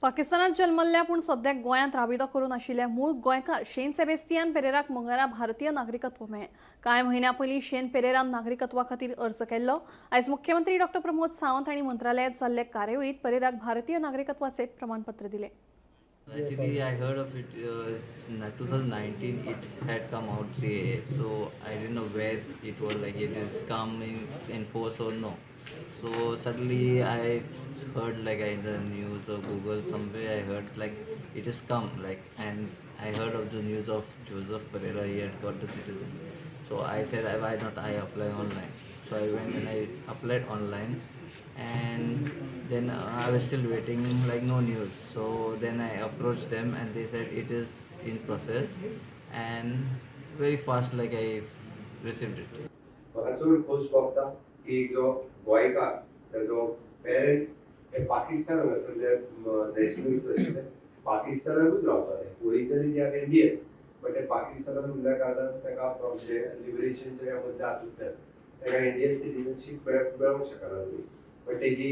पाकिस्तानात जन्मल्ल्या पूण सध्या गोंयांत राबितो करून आशिल्ल्या मूळ गोंयकार शेन सेबेस्तियन पेरेराक मंगळारा भारतीय नागरिकत्व मेळ्ळें। कांय म्हयन्यां पयलीं शेन पेरेरान नागरिकत्वा खातीर अर्ज केल्लो। आयज मुख्यमंत्री डॉ प्रमोद सावंत हांणी मंत्रालयात जाल्ले कार्यावळींत पेरेराक भारतीय नागरिकत्वाचे प्रमाणपत्र दिलें। Actually, I heard of it in 2019. It had come out CAA, so I didn't know where it was. Like it is coming in force or no. So suddenly I heard like in the news or Google somewhere I heard like it has come like, and I heard of the news of Joseph Pereira. He had got the citizen. So I said why not I apply online. So I went and I applied online, and then I was still waiting, like no news. So then I approached them and they said it is in process, and very fast like I received it. म्हाका चड खोस भोगता की जो गोंयकार तेजो parents हे Pakistan हांगासरले nationalist आशिल्ले, पाकिस्तानाकूच रावताले। Originally they are Indian, but ते पाकिस्तानान उरल्या कारणान तेका म्हणजे लिबरेशनच्या मध्ये हातूंतल्यान तेका इंडियन सिटीजनशीप मेळोवंक शकना न्ही। पण तेजी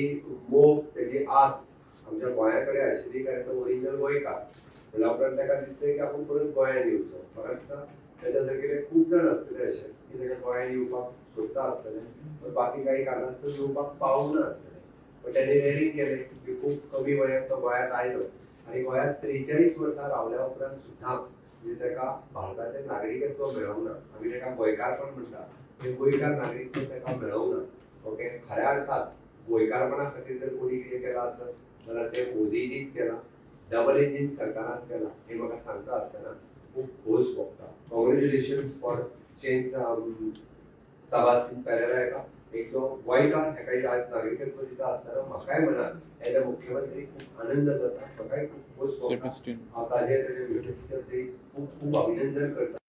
मोग तेजी आस्त आमच्या गोंया कडेन आशिल्ली कारण तो ओरिजिनल गोंयकार म्हणल्या उपरांत तेका दिसलें की आपूण परत गोंयांत येवचो। म्हाका दिसता तेच्या सारकेले खूब जाण आसतले अशे की तेका गोंयांत येवपाक सोदता आसतले, पण बाकी काही कारणास्तव येवपाक पावूंक ना आसतले। पण तेणी डेरिंग केलें की खूब कमी वयात तो गोंयांत आयलो आनी गोंयांत 43 वर्सां रावल्या उपरांत सुद्दां म्हणजे तेका भारताचें नागरिकत्व मेळोंक ना। आमी तेका गोंयकारपण म्हणटा, ते गोंयकार नागरिकत्व तेका मेळोंक ना। ओके, खऱ्या अर्थात गोंयकारपणा खातीर जर कोणी कितें केलां आसत जाल्यार ते मोदीजीच केलां, डबल इंजीन सरकारान केलां, हे म्हाका सांगता आसतना खूब खोस भोगता। Congratulations for change Sebastian Pereira, एक जो गोंयकार हेका आज नागरिकत्व दिता आसतना म्हाकाय मनात एज अ मुख्यमंत्री खूब आनंद जाता, म्हाकाय खूब खोस भोगता। हांव ताजे मिसेसीच्या सयत खूब खूब अभिनंदन करता।